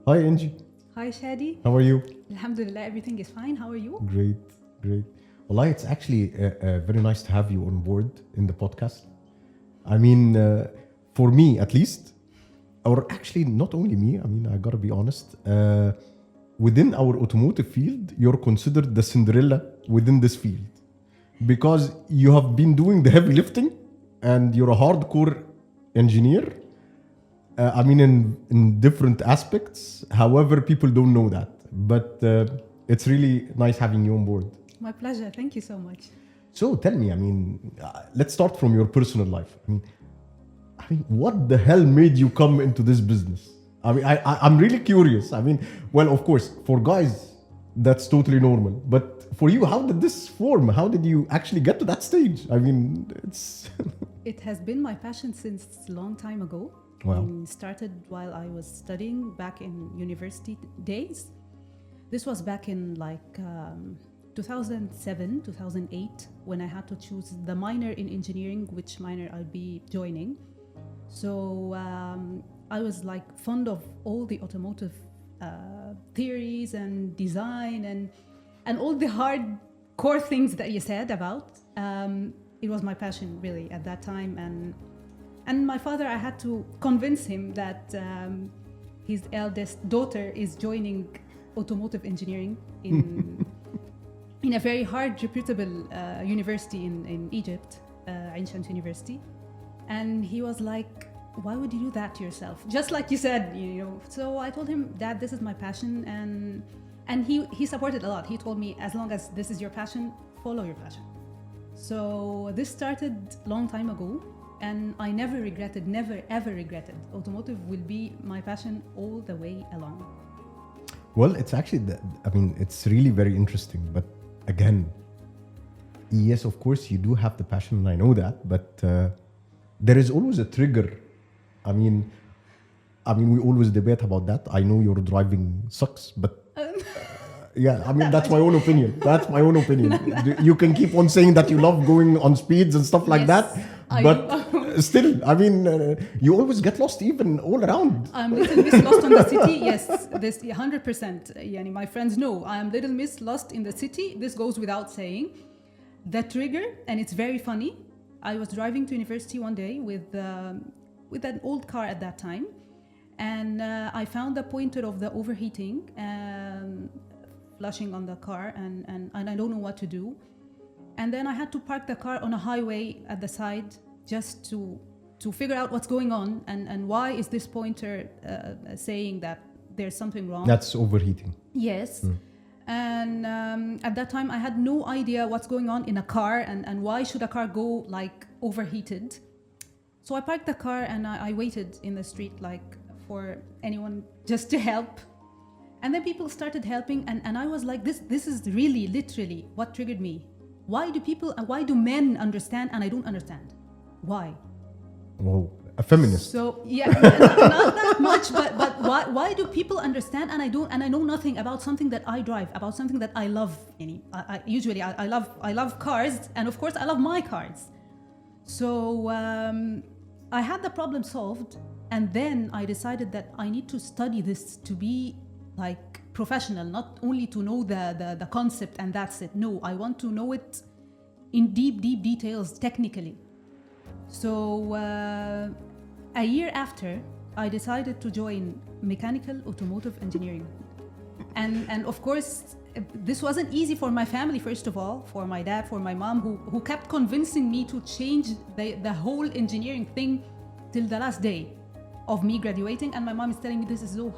Hi, Angie. Hi, Shadi. How are you? Alhamdulillah, everything is fine. How are you? Great, great. Wallahi, it's actually very nice to have you on board in the podcast. I mean, for me at least, or actually not only me, I mean, I gotta be honest, within our automotive field, you're considered the Cinderella within this field because you have been doing the heavy lifting and you're a hardcore engineer. I mean, in different aspects. However, people don't know that. But it's really nice having you on board. My pleasure. Thank you so much. So tell me, I mean, let's start from your personal life. I mean, what the hell made you come into this business? I mean, I'm really curious. I mean, well, of course, for guys, that's totally normal. But for you, how did this form? How did you actually get to that stage? I mean, it's... It has been my passion since a long time ago. Wow. Started while I was studying back in university days. This was back in 2007, 2008, when I had to choose the minor in engineering, which minor I'll be joining. So I was fond of all the automotive theories and design and all the hardcore things that you said about. It was my passion really at that time, and my father, I had to convince him that his eldest daughter is joining automotive engineering in a very hard, reputable university in Egypt, Ain Shams University. And he was like, why would you do that to yourself? Just like you said, you know. So I told him, Dad, this is my passion. And he supported a lot. He told me, as long as this is your passion, follow your passion. So this started a long time ago. And I never ever regretted. Automotive will be my passion all the way along. Well, it's actually, it's really very interesting. But again, yes, of course, you do have the passion, and I know that. But there is always a trigger. I mean, we always debate about that. I know your driving sucks, but yeah, I mean, that's my own opinion. That's my own opinion. You can keep on saying that you love going on speeds and stuff like that. But still, I mean, you always get lost even all around. I'm little miss lost on the city. Yes, this 100%. Yani, my friends know I'm little miss lost in the city. This goes without saying. The trigger, and it's very funny. I was driving to university one day with an old car at that time, and I found the pointer of the overheating flashing on the car, and I don't know what to do. And then I had to park the car on a highway at the side just to figure out what's going on and why is this pointer saying that there's something wrong. That's overheating. Yes. And at that time, I had no idea what's going on in a car and why should a car go overheated. So I parked the car and I waited in the street for anyone just to help. And then people started helping and I was like, this is really literally what triggered me. Why do men understand and I don't understand? Why? Whoa, a feminist. So yeah, not that much, but why do people understand and I don't, and I know nothing about something that I drive, about something that I love. Usually I love cars, and of course I love my cars. So I had the problem solved, and then I decided that I need to study this to be professional, not only to know the concept and that's it. No, I want to know it in deep details technically. So a year after, I decided to join mechanical automotive engineering. And of course, this wasn't easy for my family, first of all, for my dad, for my mom, who kept convincing me to change the whole engineering thing till the last day of me graduating. And my mom is telling me, this is so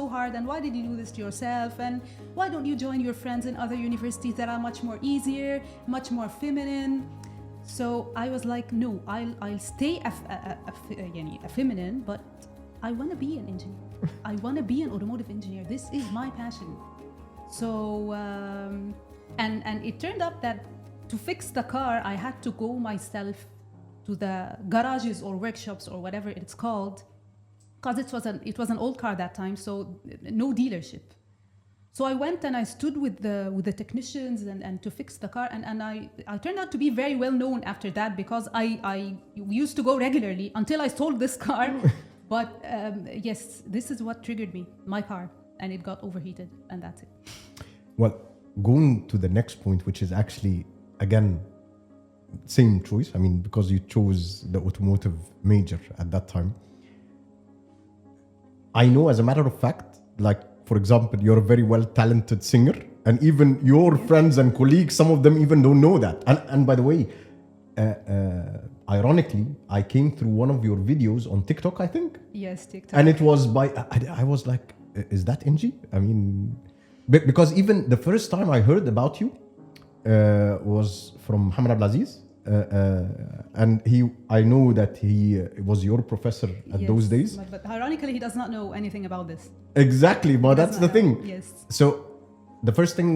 hard, and why did you do this to yourself? And why don't you join your friends in other universities that are much more easier, much more feminine? So I was like, no, I'll stay a feminine, but I want to be an engineer. I want to be an automotive engineer. This is my passion. So, and it turned out that to fix the car, I had to go myself to the garages or workshops or whatever it's called, because it was an old car that time, so no dealership. So I went and I stood with the technicians and to fix the car, and I turned out to be very well known after that, because I used to go regularly until I sold this car. But yes, this is what triggered me, my car. and it got overheated, and that's it. Well, going to the next point, which is actually, again, same choice. I mean, because you chose the automotive major at that time. I know, as a matter of fact, like, for example, you're a very well talented singer, and even your friends and colleagues, some of them even don't know that. And by the way, ironically, I came through one of your videos on TikTok, I think, Yes, TikTok. and it was by, I was like, is that Inji? I mean, because even the first time I heard about you was from Muhammad Abdelaziz. And I know that he was your professor at Yes, those days. But ironically, he does not know anything about this. Exactly, but He that's does the not thing. know. Yes. So the first thing,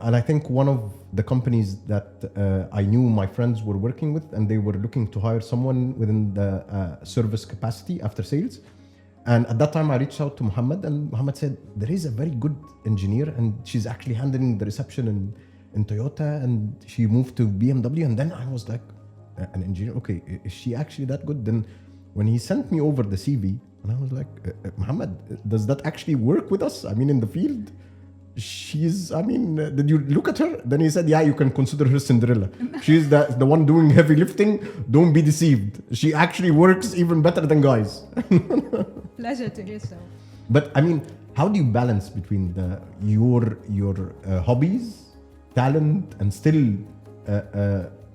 and I think one of the companies that I knew my friends were working with, and they were looking to hire someone within the service capacity after sales. And at that time, I reached out to Muhammad, and Muhammad said, there is a very good engineer, and she's actually handling the reception in Toyota, and she moved to BMW. And then I was like, an engineer, okay, is she actually that good? Then when he sent me over the CV, and I was like, Muhammad, does that actually work with us? I mean, in the field, did you look at her? Then he said, yeah, you can consider her Cinderella. She's the one doing heavy lifting. Don't be deceived. She actually works even better than guys. Pleasure to hear so. But I mean, how do you balance between your hobbies, talent, and still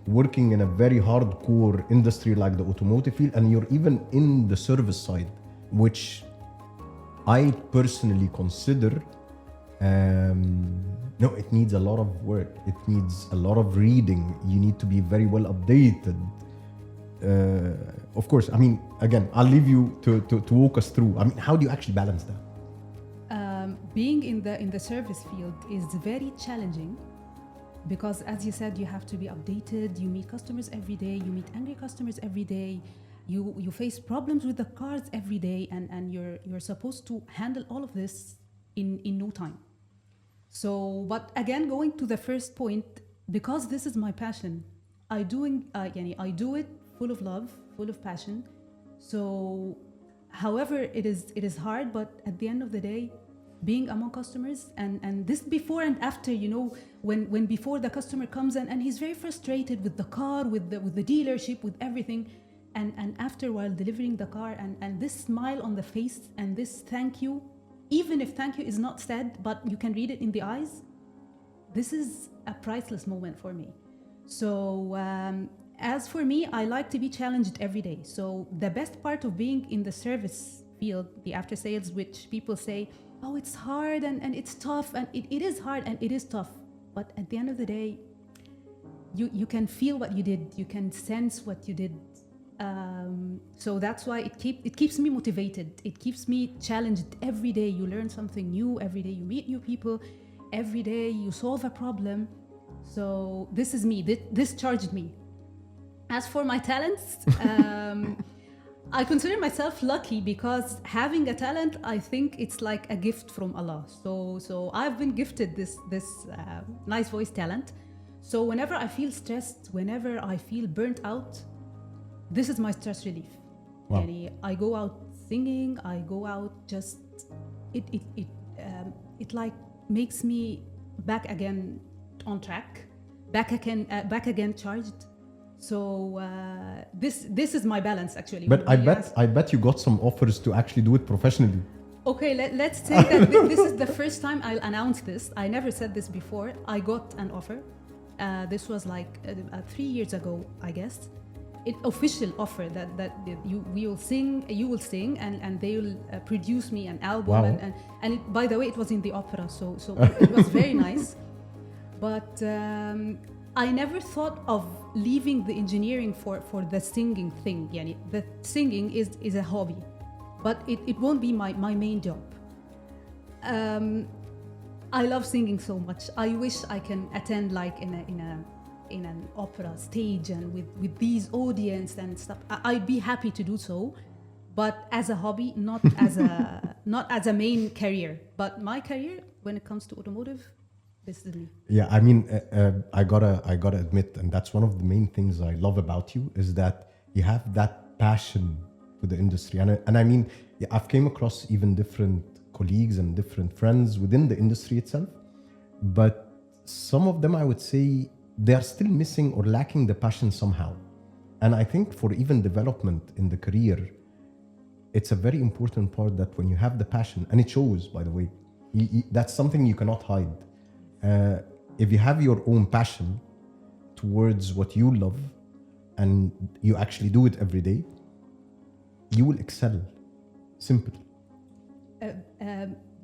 working in a very hardcore industry like the automotive field, and you're even in the service side, which I personally consider no, it needs a lot of work. It needs a lot of reading. You need to be very well updated. Of course, I mean, again, I'll leave you to walk us through. I mean, how do you actually balance that? Being in the service field is very challenging because, as you said, you have to be updated. You meet customers every day. You meet angry customers every day. You face problems with the cars every day, and you're supposed to handle all of this in no time. So, but again, going to the first point, because this is my passion, I do it full of love, full of passion. So, however, it is hard, but at the end of the day, being among customers and this before and after, when before the customer comes and he's very frustrated with the car, with the dealership, with everything, and after, while delivering the car, and this smile on the face and this thank you, even if thank you is not said, but you can read it in the eyes, this is a priceless moment for me. So as for me, I like to be challenged every day. So the best part of being in the service field, the after sales, which people say, oh, it's hard and it's tough, and it is hard and it is tough, but at the end of the day, you can feel what you did, you can sense what you did. So that's why it keeps me motivated. It keeps me challenged every day. You learn something new every day. You meet new people every day. You solve a problem. So this is me. This charged me. As for my talents, I consider myself lucky because having a talent, I think it's like a gift from Allah. So I've been gifted this nice voice talent. So whenever I feel stressed, whenever I feel burnt out, this is my stress relief. Wow. I go out singing. I go out just it like makes me back again on track, back again charged. So this is my balance actually. But I bet you got some offers to actually do it professionally. Okay, let's say that this is the first time I'll announce this. I never said this before. I got an offer. This was like 3 years ago, I guess. Official offer that you will sing and they will produce me an album. Wow. And it, by the way, it was in the opera, so it was very nice. But I never thought of leaving the engineering for the singing thing. Yani, the singing is a hobby, but it won't be my main job. I love singing so much. I wish I can attend like in an opera stage and with these audience and stuff. I'd be happy to do so, but as a hobby, not as a main career. But my career, when it comes to automotive, this is me. Yeah, I mean, I gotta admit, and that's one of the main things I love about you, is that you have that passion for the industry. And I mean, yeah, I've came across even different colleagues and different friends within the industry itself. But some of them, I would say, they are still missing or lacking the passion somehow. And I think for even development in the career, it's a very important part that when you have the passion, and it shows, by the way, that's something you cannot hide. If you have your own passion towards what you love and you actually do it every day, you will excel. Simple.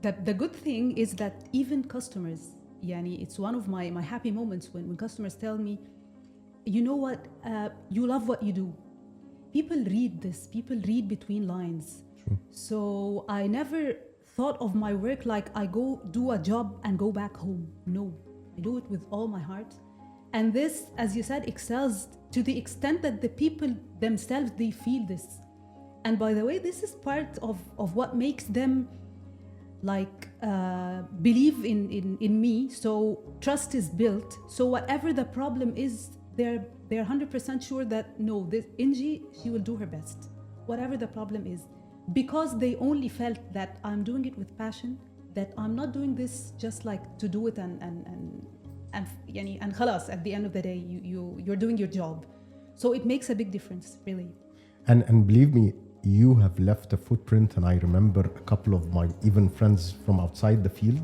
The good thing is that even customers, yani, it's one of my happy moments when customers tell me, you know what, you love what you do. People read this, people read between lines. True. So I never thought of my work like I go do a job and go back home. No, I do it with all my heart. And this, as you said, excels to the extent that the people themselves, they feel this. And by the way, this is part of what makes them like believe in me. So trust is built. So whatever the problem is, they're 100% sure that no, this Inji, she will do her best, whatever the problem is, because they only felt that I'm doing it with passion, that I'm not doing this just like to do it and khalas, at the end of the day you're doing your job. So it makes a big difference, really. And believe me, you have left a footprint, and I remember a couple of my even friends from outside the field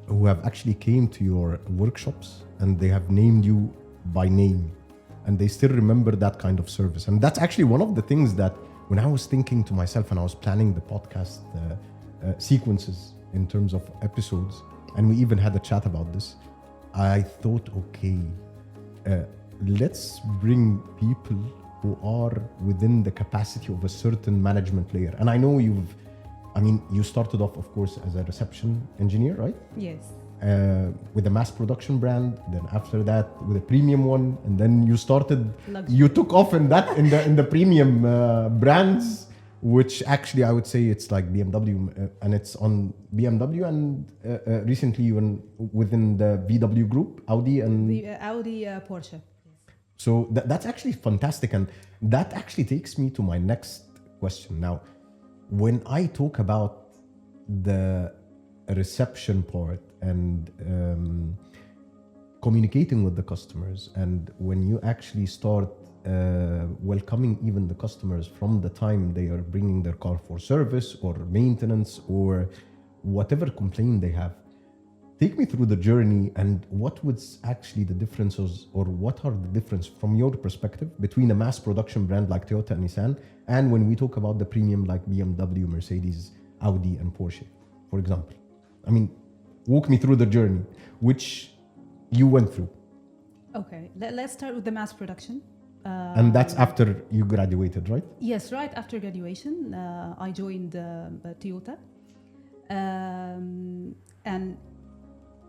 who have actually came to your workshops and they have named you by name, and they still remember that kind of service. And that's actually one of the things that when I was thinking to myself and I was planning the podcast sequences in terms of episodes, and we even had a chat about this, I thought, okay, let's bring people who are within the capacity of a certain management layer. And I know you started off, of course, as a reception engineer, right? Yes. With a mass production brand, then after that with a premium one, and then you Luxury. you took off in the premium brands, which actually I would say it's like BMW, and it's on BMW, and recently even within the VW group, Audi and The Audi Porsche. so that's actually fantastic. And that actually takes me to my next question. Now, when I talk about the reception part and communicating with the customers, and when you actually start welcoming even the customers from the time they are bringing their car for service or maintenance or whatever complaint they have, take me through the journey, and what was actually the differences, or what are the difference from your perspective between a mass production brand like Toyota and Nissan, and when we talk about the premium like BMW, Mercedes, Audi and Porsche, for example. I mean, walk me through the journey which you went through. Okay, let's start with the mass production. And that's after you graduated, right? Yes, right after graduation, I joined Toyota. And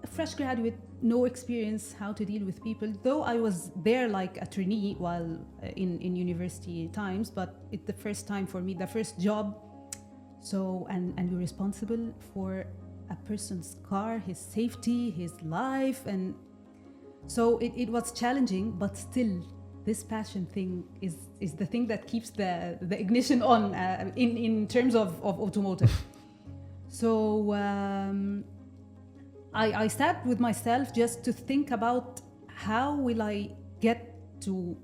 a fresh graduate, no experience how to deal with people, though I was there like a trainee while in university times, but it's the first time for me, the first job. So, and you're responsible for a person's car, his safety, his life. And so it was challenging, but still this passion thing is the thing that keeps the ignition on in terms of automotive. So I sat with myself just to think about how will I get to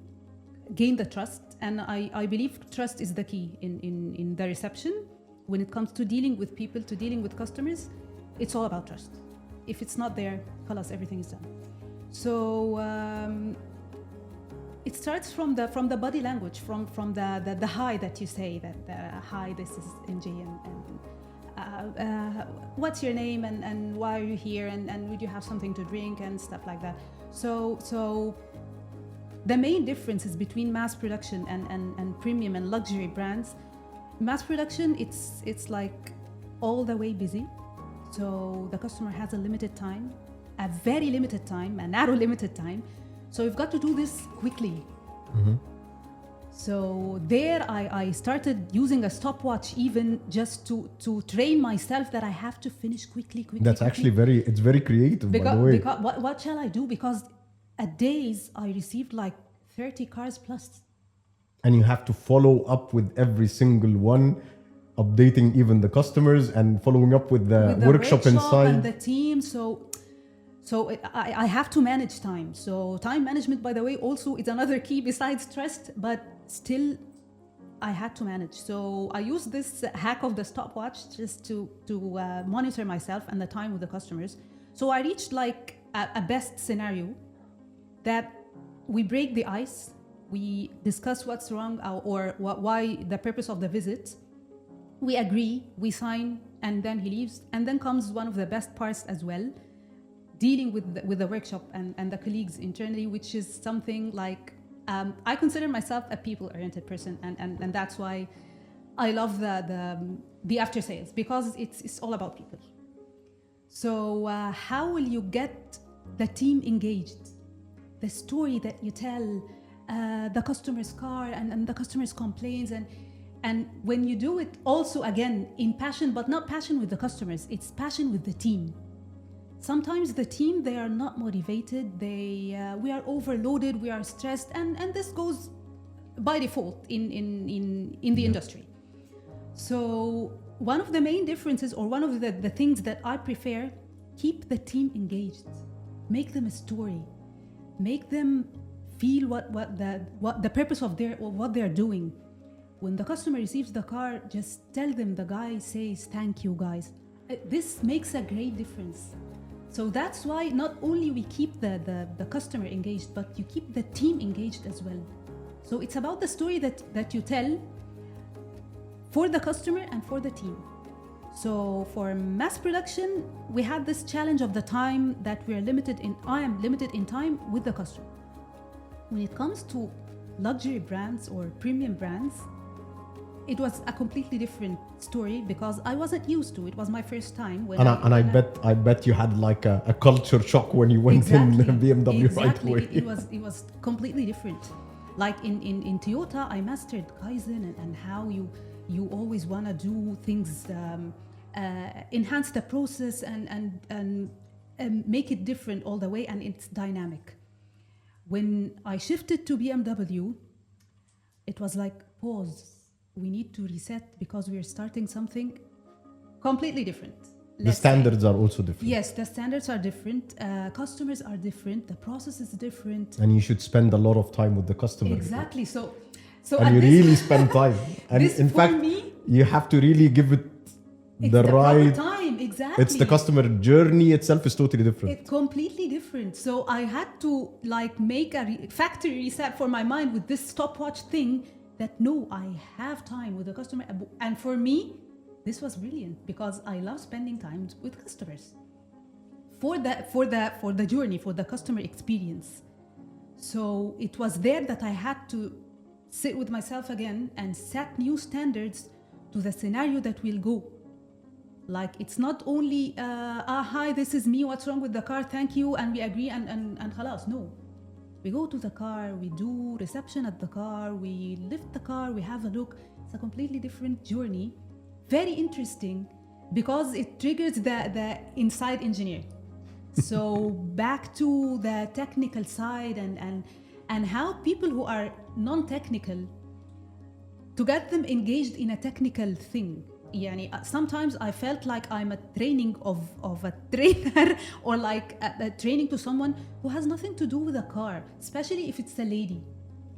gain the trust. And I believe trust is the key in the reception. When it comes to dealing with people, to dealing with customers, it's all about trust. If it's not there, khalas, everything is done. So it starts from the body language, from the hi that you say, that hi, this is NG, and what's your name, and why are you here, and would you have something to drink, and stuff like that. So the main difference is between mass production and premium and luxury brands. Mass production, it's like all the way busy. So the customer has a limited time, a very limited time, a narrow limited time. So you've got to do this quickly. Mm-hmm. So there I started using a stopwatch, even just to train myself that I have to finish quickly. That's actually it's very creative, by the way. Because what shall I do? Because at days I received like 30 cars plus. And you have to follow up with every single one. updating even the customers and following up with the, with the workshop inside. and the team. I have to manage time. So time management, by the way, also is another key besides trust, but still I had to manage. So I used this hack of the stopwatch just to monitor myself and the time with the customers. So I reached like a best scenario that we break the ice, we discuss what's wrong or why the purpose of the visit. We agree, we sign, and then he leaves. And then comes one of the best parts as well, dealing with the workshop and the colleagues internally, which is something like, I consider myself a people-oriented person, and that's why I love the after sales, because it's all about people. So how will you get the team engaged? The story that you tell, the customer's car and the customer's complaints, and when you do it also again in passion, but not passion with the customers, it's passion with the team. Sometimes the team, they are not motivated, we are overloaded, we are stressed, and this goes by default in the industry. So one of the main differences, or one of the things that I prefer, keep the team engaged, make them a story, make them feel what the purpose of what they're doing. When the customer receives the car, just tell them the guy says thank you guys. This makes a great difference. So that's why not only we keep the customer engaged, but you keep the team engaged as well. So it's about the story that you tell for the customer and for the team. So for mass production, we had this challenge of the time that I am limited in time with the customer. When it comes to luxury brands or premium brands, it was a completely different story because I wasn't used to it. It was my first time. I bet you had like a culture shock when you went in BMW right away. It was completely different. Like in Toyota, I mastered Kaizen and how you always want to do things, enhance the process and make it different all the way, and it's dynamic. When I shifted to BMW, it was like, pause. We need to reset because we are starting something completely different. The standards are also different. Yes, the standards are different. Customers are different. The process is different. And you should spend a lot of time with the customer. Exactly. So and you really spend time. And in fact, you have to really give it the right time. Exactly. It's the customer journey itself is totally different. It's completely different. So I had to like make a factory reset for my mind with this stopwatch thing. That no, I have time with the customer, and for me, this was brilliant because I love spending time with customers for the journey, for the customer experience. So it was there that I had to sit with myself again and set new standards to the scenario that will go. Like it's not only hi, this is me, what's wrong with the car, thank you, and we agree and khalas. No. We go to the car, we do reception at the car, we lift the car, we have a look. It's a completely different journey. Very interesting because it triggers the inside engineer. So back to the technical side and how people who are non-technical, to get them engaged in a technical thing. Sometimes I felt like I'm a training of a trainer or like a training to someone who has nothing to do with a car, especially if it's a lady.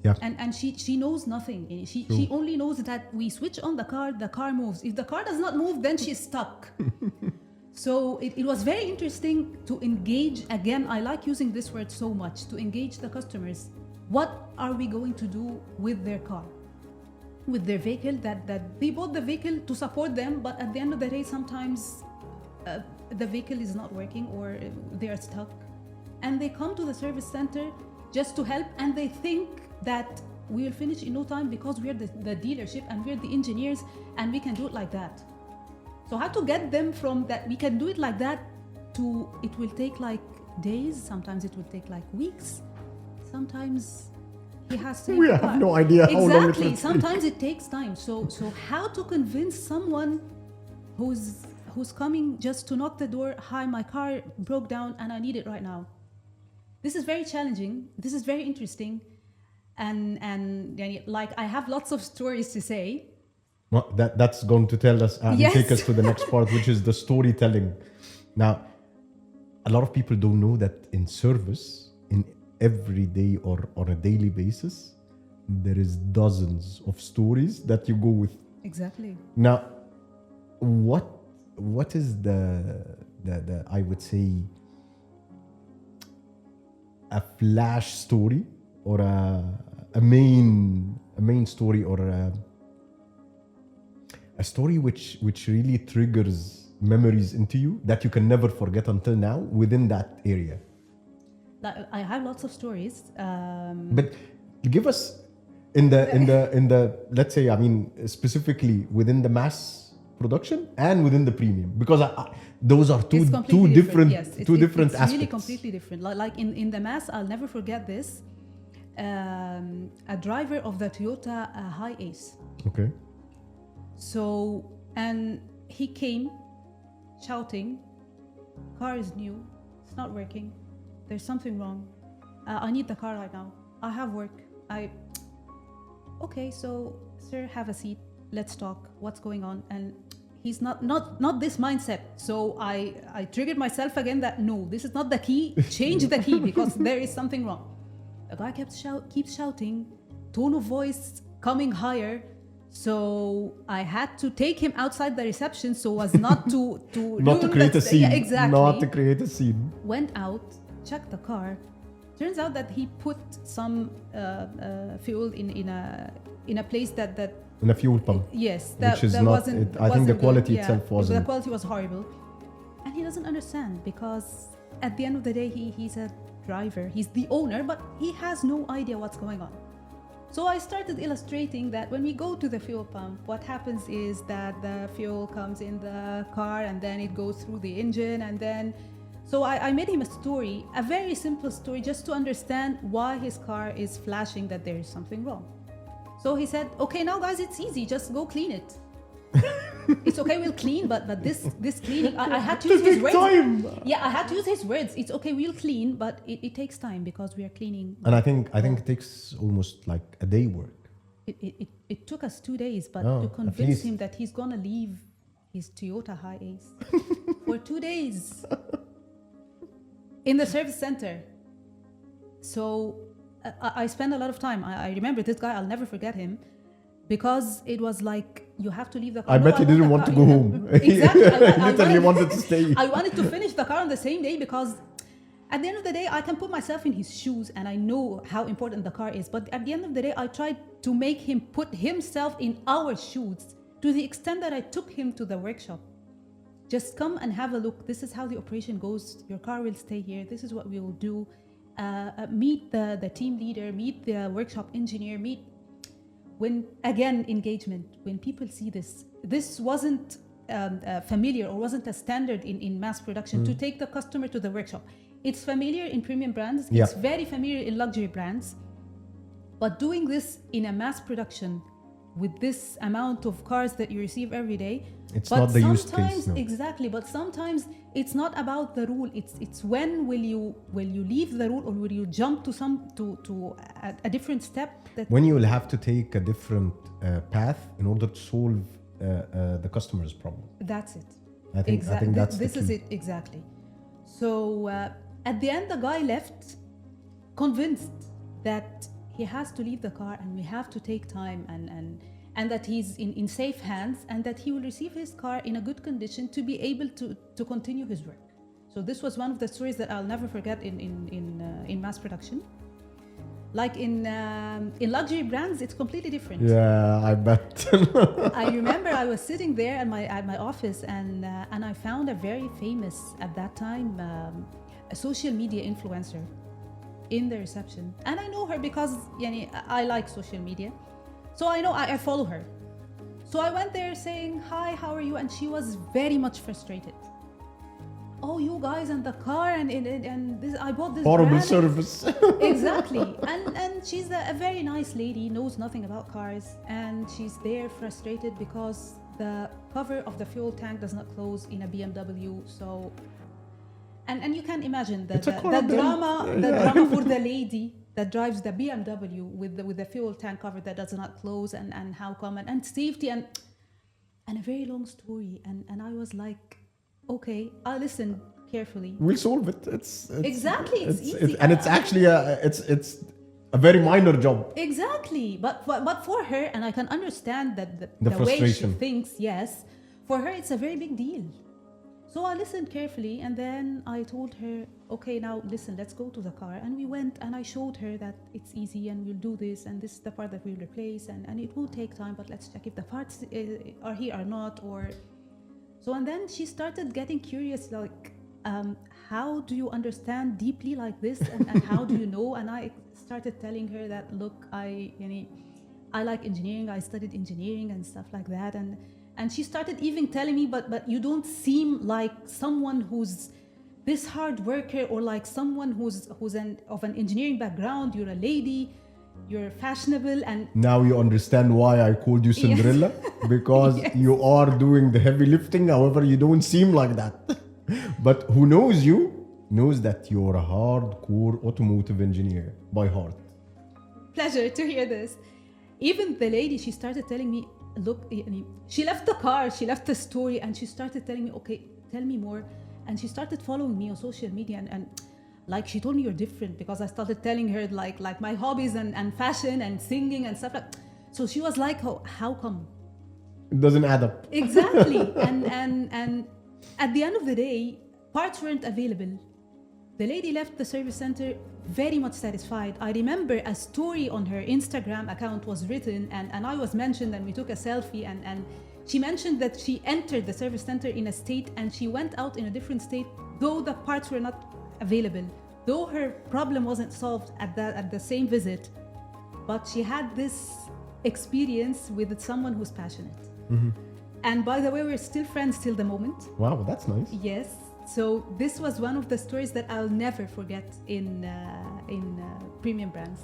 Yeah. And she knows nothing. She only knows that we switch on the car moves. If the car does not move, then she's stuck. So it was very interesting to engage. Again, I like using this word so much, to engage the customers. What are we going to do with their car? With their vehicle, that they bought the vehicle to support them, but at the end of the day, sometimes the vehicle is not working or they are stuck, and they come to the service center just to help, and they think that we will finish in no time because we're the dealership and we're the engineers and we can do it like that. So how to get them from that we can do it like that to it will take like days, sometimes it will take like weeks, sometimes he has to. We have no idea how long it will take. Sometimes it takes time. So how to convince someone who's coming just to knock the door? Hi, my car broke down and I need it right now. This is very challenging. This is very interesting, and like I have lots of stories to say, Well, that's going to tell us and Yes. take us to the next part, which is the storytelling. Now, a lot of people don't know that in service, in every day or on a daily basis, there is dozens of stories that you go with. Exactly. Now, what is the I would say a flash story or a main story or a story which really triggers memories into you that you can never forget until now within that area? I have lots of stories. But give us in the let's say, I mean, specifically within the mass production and within the premium, because those are It's two completely different Yes, two different it's aspects. really completely different. Like in the mass, I'll never forget this. A driver of the Toyota High Ace. Okay. So, and he came shouting, car is new, it's not working, there's something wrong. I need the car right now. I have work. Okay, so sir, have a seat. Let's talk. What's going on? And he's not this mindset. So I triggered myself again that no, this is not the key. Change the key because there is something wrong. The guy keeps shouting, tone of voice coming higher. So I had to take him outside the reception so as not to Not to ruin create the- a scene. Yeah, exactly. Not to create a scene. Went out, checked the car. Turns out that he put some fuel in a place that In a fuel pump. yes, that, Which is that not- wasn't. it- I think the wasn't quality good. itself The wasn't. quality was horrible, and he doesn't understand because at the end of the day, he's a driver. He's the owner, but he has no idea what's going on. So I started illustrating that when we go to the fuel pump, what happens is that the fuel comes in the car and then it goes through the engine and then. So I made him a story, a very simple story, just to understand why his car is flashing that there is something wrong. So he said, okay, now guys, it's easy, just go clean it. It's okay, we'll clean, but this cleaning, I had to use his words. Time. Yeah, I had to use his words. It's okay, we'll clean, but it takes time because we are cleaning. And I think it takes almost like a day work. It took us 2 days, but Oh, to at convince least. him that he's gonna leave his Toyota High Ace for 2 days in the service center. So I spent a lot of time. I remember this guy. I'll never forget him because it was like you have to leave the car. I No, bet he want didn't the want to car. go You home. have- Exactly. He literally wanted to stay. I wanted to finish the car on the same day because at the end of the day, I can put myself in his shoes and I know how important the car is. But at the end of the day, I tried to make him put himself in our shoes to the extent that I took him to the workshop. Just come and have a look. This is how the operation goes. Your car will stay here. This is what we will do. Meet the team leader, meet the workshop engineer, when again engagement. When people see this wasn't familiar or wasn't a standard in mass production to take the customer to the workshop. It's familiar in premium brands. Yeah. It's very familiar in luxury brands. But doing this in a mass production with this amount of cars that you receive every day, It's but not the use sometimes case. No. exactly. But sometimes it's not about the rule. It's when will you leave the rule or will you jump to a different step that When you will have to take a different path in order to solve the customer's problem. that's it. I think that's This the is key. it exactly. So at the end, the guy left convinced that he has to leave the car and we have to take time and that he's in safe hands and that he will receive his car in a good condition to be able to continue his work. So this was one of the stories that I'll never forget in mass production. Like in luxury brands, it's completely different. Yeah, I bet. I remember I was sitting there at my office and I found a very famous at that time a social media influencer in the reception, and I know her because I like social media, so I know I follow her. So I went there saying, "Hi, how are you?" And she was very much frustrated. Oh, you guys and the car and this, I bought this Horrible brand. service. Exactly. And she's a very nice lady, knows nothing about cars, and she's there frustrated because the cover of the fuel tank does not close in a BMW. So and you can imagine It's a the car drama build. drama for the lady that drives the BMW with the fuel tank cover that does not close and how come and safety, and and a very long story. And I was like, okay, I'll listen carefully. We'll solve it. It's Exactly, it's easy. and it's actually it's a very minor job. Exactly, but for her, and I can understand that The the way she frustration. thinks, yes, for her it's a very big deal. So I listened carefully, and then I told her, okay, now listen, let's go to the car. And we went, and I showed her that it's easy, and we'll do this, and this is the part that we'll replace, and it will take time, but let's check if the parts are here or not, or so. And then she started getting curious, like, how do you understand deeply like this, and how do you know? And I started telling her that, look, I like engineering, I studied engineering and stuff like that, and she started even telling me, but you don't seem like someone who's this hard worker, or like someone who's of an engineering background. You're a lady, you're fashionable, and Now you understand why I called you Cinderella, because Yes. you are doing the heavy lifting. However, you don't seem like that. But who knows you knows that you're a hardcore automotive engineer by heart. pleasure to hear this. Even the lady, she started telling me, look, she left the car, she left the story, and she started telling me, okay, tell me more. And she started following me on social media, and like she told me, you're different, because I started telling her like my hobbies and fashion and singing and stuff like. So she was like, how come? It doesn't add up. Exactly. and at the end of the day, parts weren't available. The lady left the service center very much satisfied. I remember a story on her Instagram account was written, and I was mentioned, and we took a selfie, and she mentioned that she entered the service center in a state, and she went out in a different state, though the parts were not available, though her problem wasn't solved at the same visit, but she had this experience with someone who's passionate. And by the way, we're still friends till the moment. Wow, that's nice. Yes. So this was one of the stories that I'll never forget in premium brands.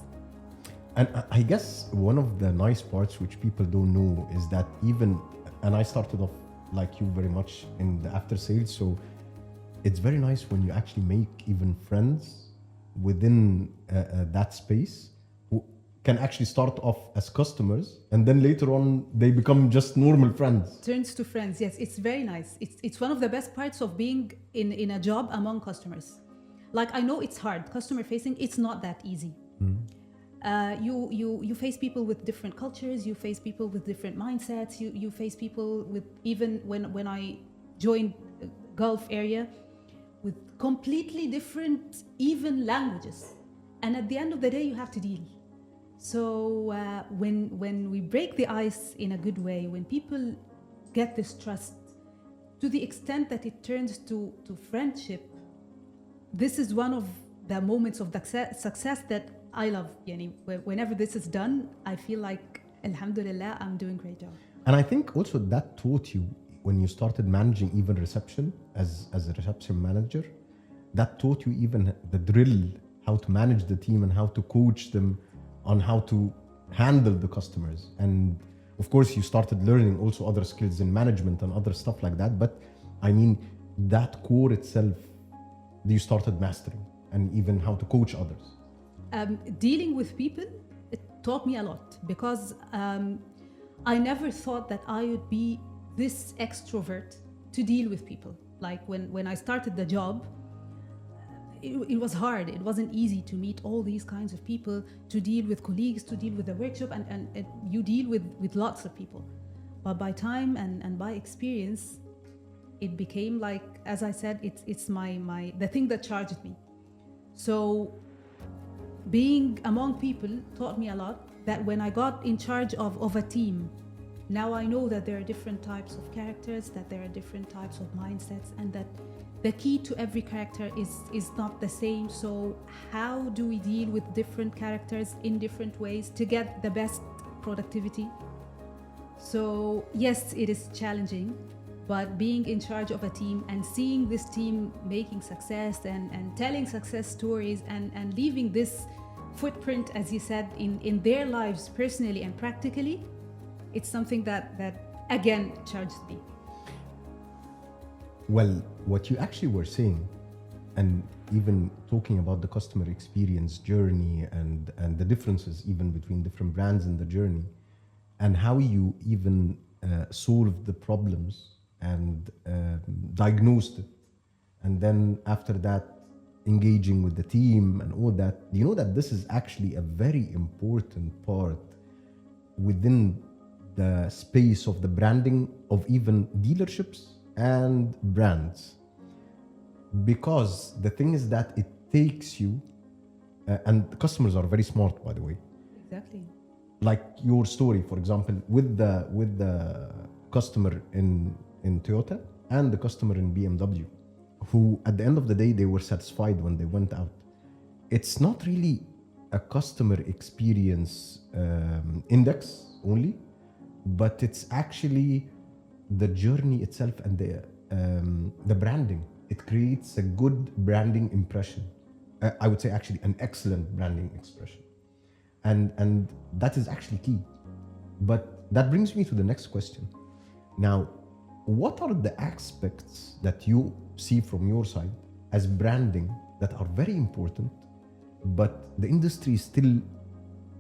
And I guess one of the nice parts which people don't know is that even, and I started off like you very much in the after sales, so it's very nice when you actually make even friends within that space who can actually start off as customers, and then later on they become just normal friends. Turns to friends. Yes, it's very nice. It's one of the best parts of being in a job among customers. Like, I know it's hard. Customer facing, it's not that easy. You face people with different cultures. You face people with different mindsets. You face people with, even when I joined Gulf area, with completely different even languages. And at the end of the day, you have to deal. So when we break the ice in a good way, when people get this trust to the extent that it turns to friendship, this is one of the moments of the success that I love. Yani, whenever this is done, I feel like, alhamdulillah, I'm doing a great job. And I think also that taught you, when you started managing even reception as a reception manager, that taught you even the drill, how to manage the team and how to coach them on how to handle the customers. And of course you started learning also other skills in management and other stuff like that, but I mean that core itself you started mastering, and even how to coach others. Dealing with people, it taught me a lot, because I never thought that I would be this extrovert to deal with people. Like when I started the job, it was hard. It wasn't easy to meet all these kinds of people, to deal with colleagues, to deal with the workshop, and you deal with lots of people. But by time and by experience, it became like, as I said, it's my the thing that charged me. So being among people taught me a lot, that when I got in charge of a team, now I know that there are different types of characters, that there are different types of mindsets, and that the key to every character is not the same. So how do we deal with different characters in different ways to get the best productivity? So yes, it is challenging, but being in charge of a team and seeing this team making success and telling success stories and leaving this footprint, as you said, in their lives personally and practically, it's something that again charged me. Well, what you actually were saying, and even talking about the customer experience journey and the differences even between different brands in the journey, and how you even solved the problems and diagnosed it, and then after that engaging with the team and all that, you know that this is actually a very important part within the space of the branding of even dealerships and brands. Because the thing is that it takes you, and customers are very smart, by the way. Exactly. Like your story, for example, with the customer in Toyota and the customer in BMW, who at the end of the day they were satisfied when they went out. It's not really a customer experience index only, but it's actually the journey itself and the branding. It creates a good branding impression. I would say actually an excellent branding expression, and that is actually key. But that brings me to the next question. Now, what are the aspects that you see from your side as branding that are very important, but the industry is still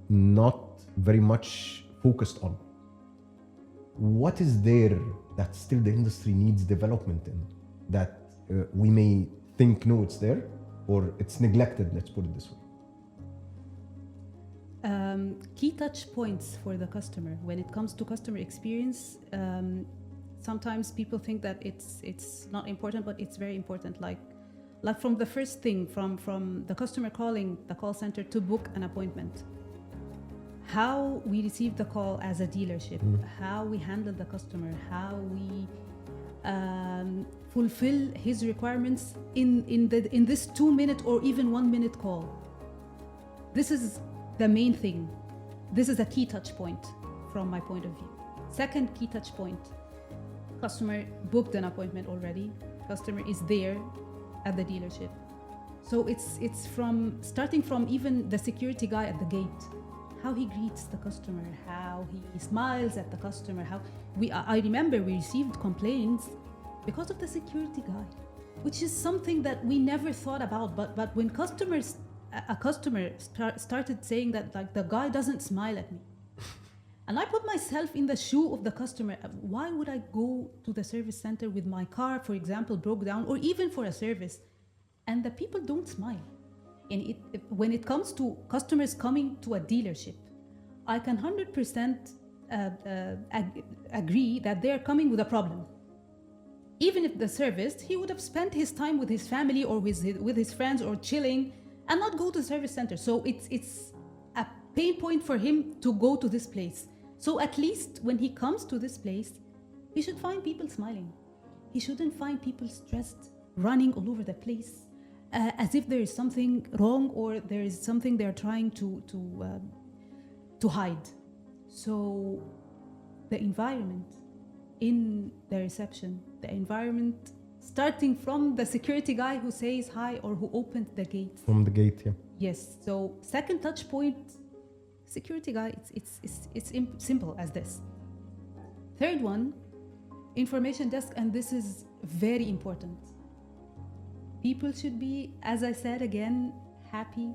not very much focused on? What is there that still the industry needs development in, that we may think, no, it's there, or it's neglected, let's put it this way? Key touch points for the customer. When it comes to customer experience, sometimes people think that it's not important, but it's very important. Like from the first thing, from the customer calling the call center to book an appointment, how we receive the call as a dealership, how we handle the customer, how we fulfill his requirements in this 2-minute or even 1-minute call. This is the main thing. This is a key touch point from my point of view. Second key touch point: customer booked an appointment already. Customer is there at the dealership. So it's from starting from even the security guy at the gate, how he greets the customer, how he smiles at the customer. I remember we received complaints because of the security guy, which is something that we never thought about. But when a customer started saying that, like, the guy doesn't smile at me, and I put myself in the shoe of the customer. Why would I go to the service center with my car, for example, broke down, or even for a service, and the people don't smile? And when it comes to customers coming to a dealership, I can 100% agree that they're coming with a problem. Even if the service, he would have spent his time with his family or with his friends or chilling, and not go to the service center. So it's a pain point for him to go to this place. So at least when he comes to this place, he should find people smiling. He shouldn't find people stressed, running all over the place, as if there is something wrong or there is something they're trying to hide. So the environment in the reception, the environment starting from the security guy who says hi or who opened the gate. From the gate, yeah. Yes. So second touch point, security guy. It's simple as this. Third one, information desk, and this is very important. People should be, as I said again, happy,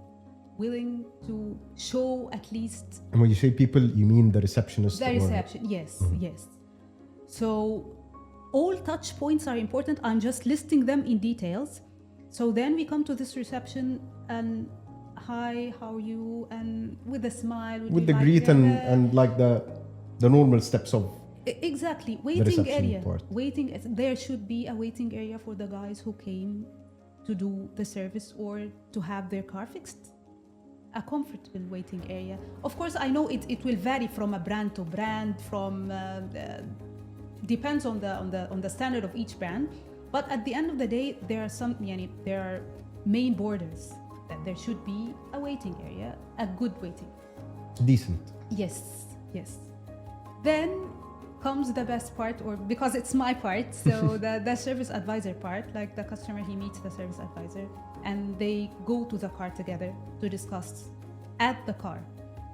willing to show at least. And when you say people, you mean the receptionist? The reception, yes, yes. So all touch points are important. I'm just listing them in details. So then we come to this reception and hi, how are you? And with a smile. With the greet and like the normal steps of. Exactly. Waiting area. There should be a waiting area for the guys who came to do the service or to have their car fixed. A comfortable waiting area. Of course, I know it will vary from a brand to brand, depends on the standard of each brand. But at the end of the day, there are main borders that there should be a waiting area, a good waiting. Decent. Yes. Then comes the best part, or because it's my part, so the service advisor part. Like the customer, he meets the service advisor and they go to the car together to discuss at the car.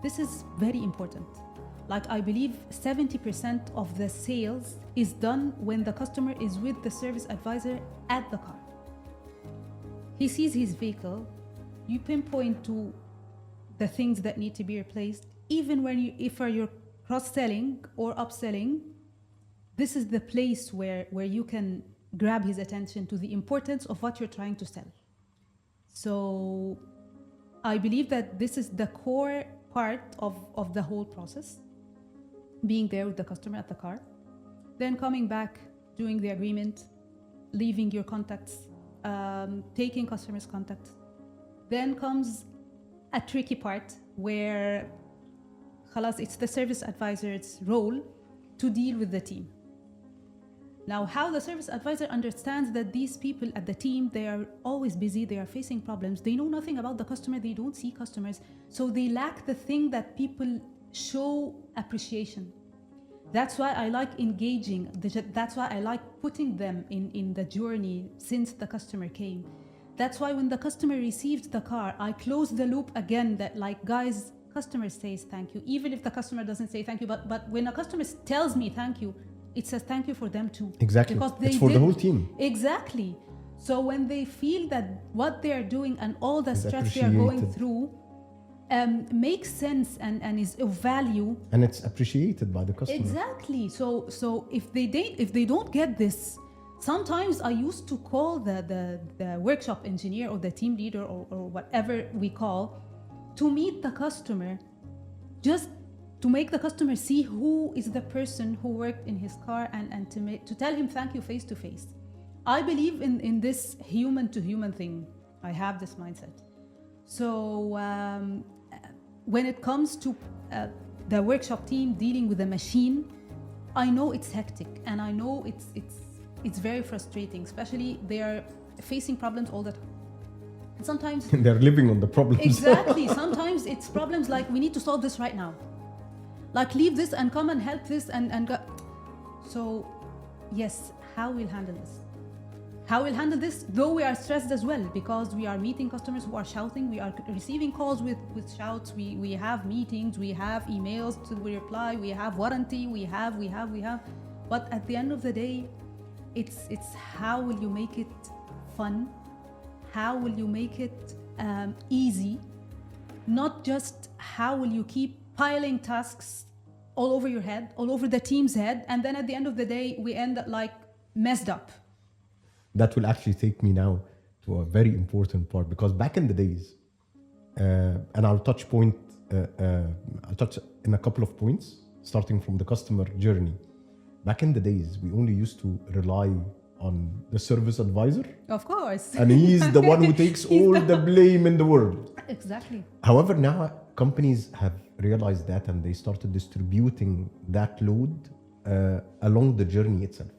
This is very important. Like I believe 70% of the sales is done when the customer is with the service advisor at the car. He sees his vehicle, you pinpoint to the things that need to be replaced. Even if you're cross-selling or upselling, this is the place where you can grab his attention to the importance of what you're trying to sell. So I believe that this is the core part of the whole process, being there with the customer at the car, then coming back, doing the agreement, leaving your contacts, taking customers' contacts. Then comes a tricky part where خلاص, it's the service advisor's role to deal with the team. Now, how the service advisor understands that these people at the team, they are always busy, they are facing problems, they know nothing about the customer, they don't see customers, so they lack the thing that people show appreciation. That's why I like engaging, that's why I like putting them in the journey since the customer came. That's why when the customer received the car, I close the loop again that like, guys, customer says thank you, even if the customer doesn't say thank you, but when a customer tells me thank you, it says thank you for them too. Exactly. Because they it's for the whole team. Exactly. So when they feel that what they are doing and all the stress they are going through makes sense and is of value, and it's appreciated by the customer. Exactly. So if they don't get this, sometimes I used to call the workshop engineer or the team leader or whatever we call to meet the customer, just to make the customer see who is the person who worked in his car and to tell him thank you face to face. I believe in this human to human thing. I have this mindset. So when it comes to the workshop team dealing with the machine, I know it's hectic and I know it's very frustrating, especially they are facing problems all the time. And sometimes they're living on the problems. Exactly. Sometimes it's problems like we need to solve this right now. Like leave this and come and help this and go. So yes, how we'll handle this? How we'll handle this, though we are stressed as well, because we are meeting customers who are shouting, we are receiving calls with shouts, we have meetings, we have emails to we reply, we have warranty, we have. But at the end of the day, it's how will you make it fun? How will you make it easy? Not just how will you keep piling tasks all over your head, all over the team's head, and then at the end of the day, we end up like messed up. That will actually take me now to a very important part, because back in the days, and I'll touch in a couple of points, starting from the customer journey. Back in the days, we only used to rely on the service advisor. Of course. And he's the one who takes all the blame in the world. Exactly. However, now companies have realized that and they started distributing that load along the journey itself,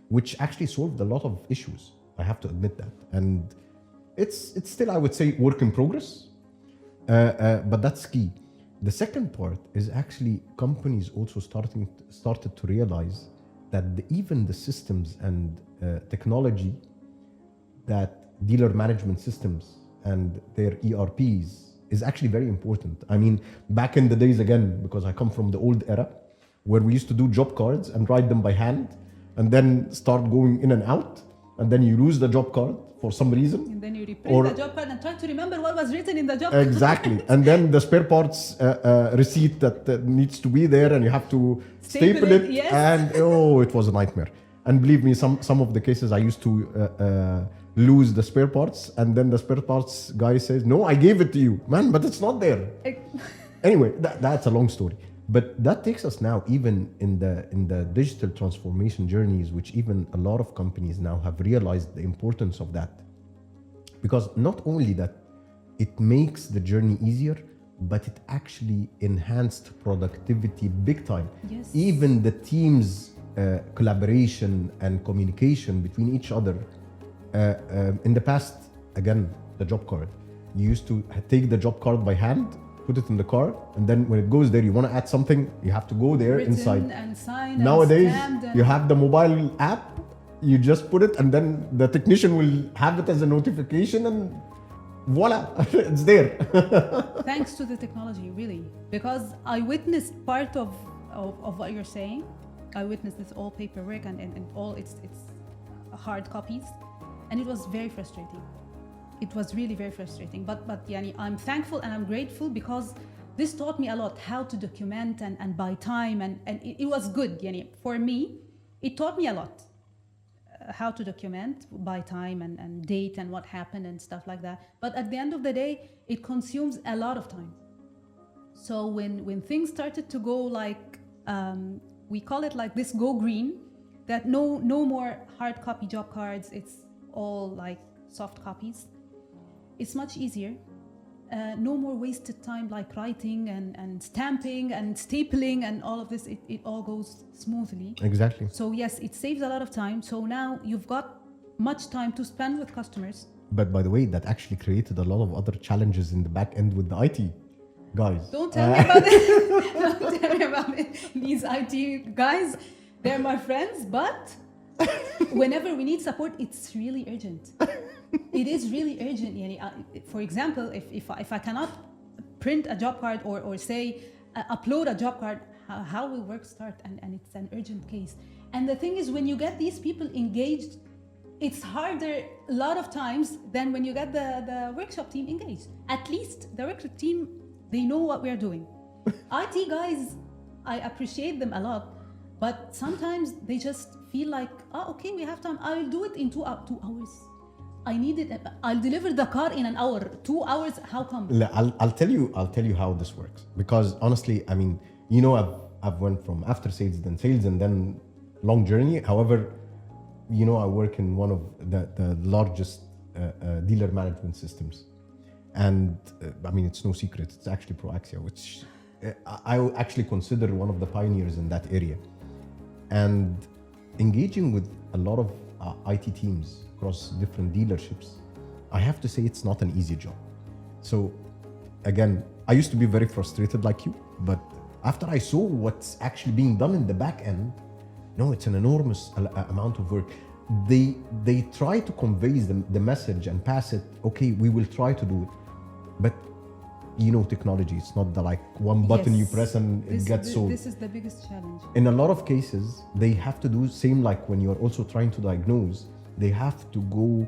which actually solved a lot of issues. I have to admit that. And it's still, I would say, work in progress, but that's key. The second part is actually companies also started to realize that even the systems and technology, that dealer management systems and their ERPs is actually very important. I mean, back in the days, again, because I come from the old era, where we used to do job cards and write them by hand, and then start going in and out, and then you lose the job card for some reason. And then you reprint the job card and try to remember what was written in the job card. Exactly. And then the spare parts receipt that needs to be there, and you have to staple it. Yes. And it was a nightmare. And believe me, some of the cases I used to lose the spare parts, and then the spare parts guy says, "No, I gave it to you, man, but it's not there." Anyway, that's a long story. But that takes us now even in the digital transformation journeys, which even a lot of companies now have realized the importance of that. Because not only that it makes the journey easier, but it actually enhanced productivity big time. Yes. Even the team's collaboration and communication between each other. In the past, again, the job card. You used to take the job card by hand, put it in the car, and then when it goes there, you want to add something, you have to go there Written inside. And sign Nowadays, and you have the mobile app, you just put it, and then the technician will have it as a notification, and voila, it's there. Thanks to the technology, really, because I witnessed part of what you're saying. I witnessed this all paperwork and all its hard copies, and it was very frustrating. It was really very frustrating. But yani, I'm thankful and I'm grateful because this taught me a lot how to document and buy time, and it was good. Yani, for me, it taught me a lot. How to document by time and date and what happened and stuff like that. But at the end of the day, it consumes a lot of time. So when things started to go like, we call it like this go green, that no more hard copy job cards, it's all like soft copies. It's much easier. No more wasted time like writing and stamping and stapling and all of this. It all goes smoothly. Exactly. So yes, it saves a lot of time. So now you've got much time to spend with customers. But by the way, that actually created a lot of other challenges in the back end with the IT guys. Don't tell me about it. Don't tell me about it. These IT guys, they're my friends, but whenever we need support, it's really urgent. It is really urgent. For example, if I cannot print a job card or say upload a job card, how will work start? And it's an urgent case. And the thing is, when you get these people engaged, it's harder a lot of times than when you get the workshop team engaged. At least the workshop team, they know what we're doing. IT guys, I appreciate them a lot, but sometimes they just feel like, okay, we have time. I'll do it in 2 hours. I need it. I'll deliver the car in an hour. 2 hours. How come? I'll tell you how this works, because honestly, I mean, I've went from after sales, then sales, and then long journey. However, I work in one of the largest dealer management systems, and I mean, it's no secret. It's actually Proaxia, which I actually consider one of the pioneers in that area. And engaging with a lot of IT teams across different dealerships, I have to say it's not an easy job. So again, I used to be very frustrated like you, but after I saw what's actually being done in the back end, no, it's an enormous amount of work. They try to convey the message and pass it, okay, we will try to do it. But technology, it's not the like one button you press and it gets sold. This is the biggest challenge. In a lot of cases, they have to do same like when you're also trying to diagnose, they have to go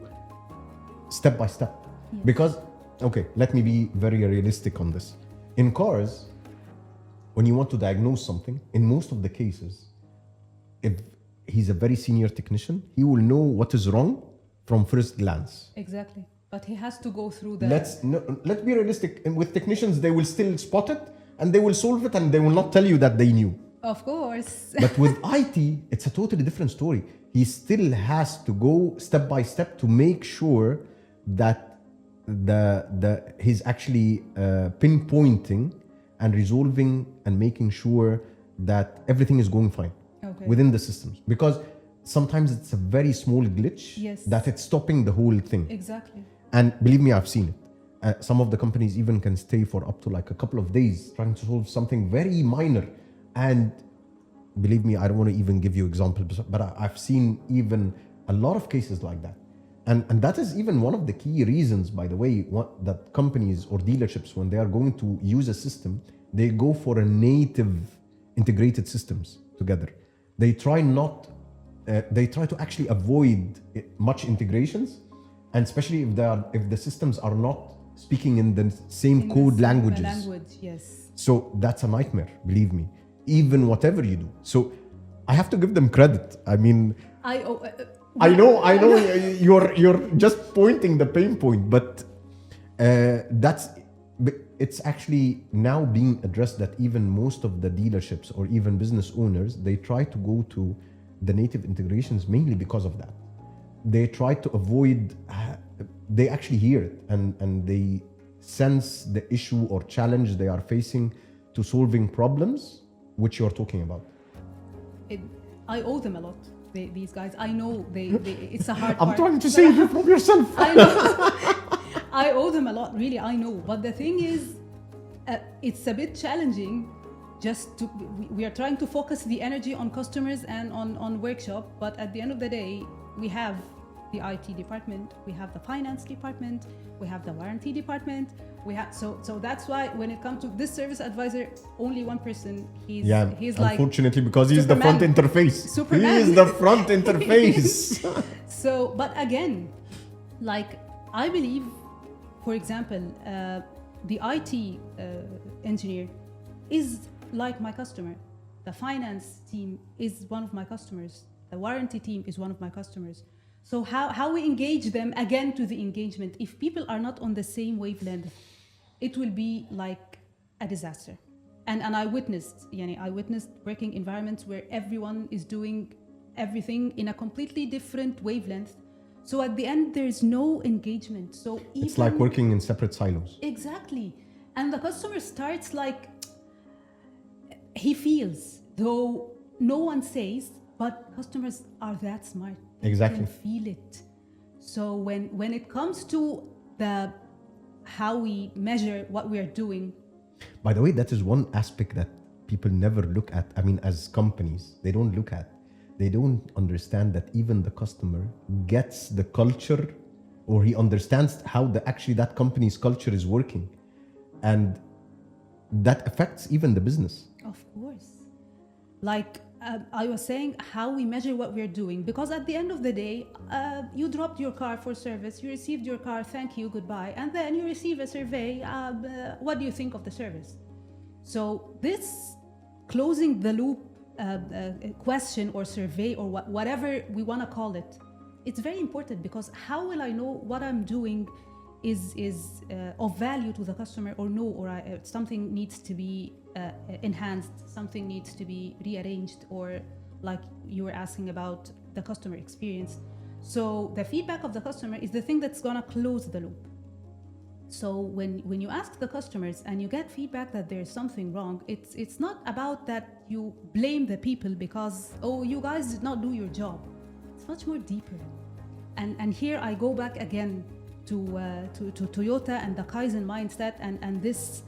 step by step. Yes. Because, okay, let me be very realistic on this. In cars, when you want to diagnose something, in most of the cases, if he's a very senior technician, he will know what is wrong from first glance. Exactly. But he has to go through the... Let's be realistic. And with technicians, they will still spot it and they will solve it and they will not tell you that they knew. Of course. But with IT, it's a totally different story. He still has to go step by step to make sure that he's actually pinpointing and resolving and making sure that everything is going fine within the systems. Because sometimes it's a very small glitch that it's stopping the whole thing. Exactly. And believe me, I've seen it. Some of the companies even can stay for up to like a couple of days trying to solve something very minor. And believe me, I don't want to even give you examples, but I've seen even a lot of cases like that. And that is even one of the key reasons, by the way, that companies or dealerships, when they are going to use a system, they go for a native integrated systems together. They try to actually avoid much integrations, and especially if the systems are not speaking in the same code languages. Yes. So that's a nightmare, believe me, even whatever you do. So I have to give them credit. I mean, I know you're just pointing the pain point, but it's actually now being addressed that even most of the dealerships or even business owners, they try to go to the native integrations mainly because of that. They try to avoid, they actually hear it and they sense the issue or challenge they are facing to solving problems, which you're talking about. I owe them a lot, these guys. I know it's a hard I'm part. trying to save you from yourself. I know. I owe them a lot, really, I know. But the thing is, it's a bit challenging. We are trying to focus the energy on customers and on workshop, but at the end of the day, we have the IT department, we have the finance department, we have the warranty department, so that's why when it comes to this service advisor, only one person, he's like, unfortunately, because he's Superman. the front interface. Superman. He is the front interface. So, but again, like, I believe, for example, the IT engineer is like my customer. The finance team is one of my customers. The warranty team is one of my customers. So how we engage them again to the engagement. If people are not on the same wavelength, it will be like a disaster. And I witnessed working environments where everyone is doing everything in a completely different wavelength. So at the end, there is no engagement. So even, It's like working in separate silos. exactly. And the customer starts like, he feels, though no one says, but customers are that smart. They Exactly. can feel it. So when it comes to the how we measure what we are doing, By the way, that is one aspect that people never look at. I mean, as companies, they don't look at. They don't understand that even the customer gets the culture, or he understands how actually that company's culture is working. And that affects even the business. of course, like I was saying, how we measure what we're doing, because at the end of the day, you dropped your car for service, you received your car, thank you, goodbye, and then you receive a survey. What do you think of the service? So this closing the loop question or survey or whatever we want to call it, it's very important, because how will I know what I'm doing is of value to the customer or no, or something needs to be enhanced, something needs to be rearranged, or like you were asking about the customer experience. So the feedback of the customer is the thing that's going to close the loop. So when you ask the customers and you get feedback that there's something wrong, it's not about that you blame the people because, oh, you guys did not do your job. It's much more deeper. And here I go back again to Toyota and the Kaizen mindset and this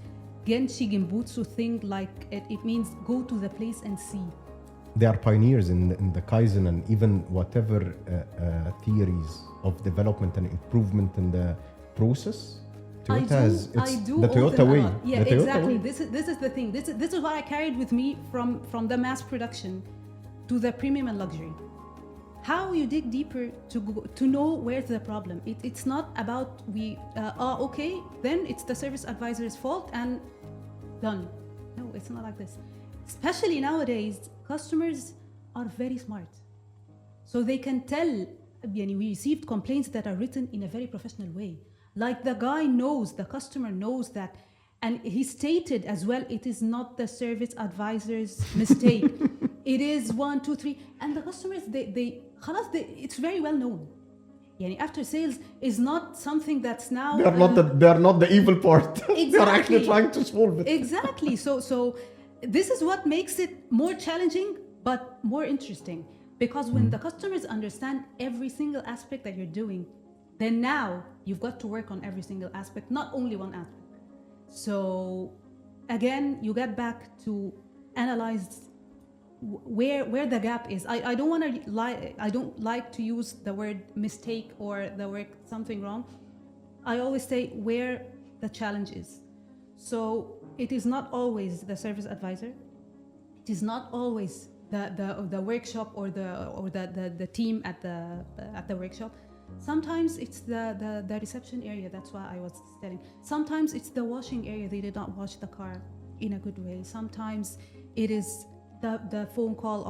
Genshi Genbutsu thing, like it means go to the place and see. They are pioneers in the Kaizen and even whatever theories of development and improvement in the process. Toyota I do the owe Toyota them a way. lot. Yeah, The Toyota exactly. way. This is the thing. This is what I carried with me from the mass production to the premium and luxury. How you dig deeper to know where's the problem. It's not about okay, then it's the service advisor's fault and done. No, it's not like this. Especially nowadays, customers are very smart. So they can tell, we received complaints that are written in a very professional way. Like the guy knows, the customer knows that, and he stated as well, it is not the service advisor's mistake. It is 1, 2, 3. And the customers, it's very well known. After sales is not something that's now... They are not the evil part. Exactly. They are actually trying to solve it. Exactly. So this is what makes it more challenging, but more interesting. Because when the customers understand every single aspect that you're doing, then now you've got to work on every single aspect, not only one aspect. So again, you get back to analyze where the gap is. I don't want to I don't like to use the word mistake or the word something wrong. I always say where the challenge is. So it is not always the service advisor. It is not always the workshop or the team at the workshop. Sometimes it's the reception area. That's why I was telling. Sometimes it's the washing area. They did not wash the car in a good way. Sometimes it is the phone call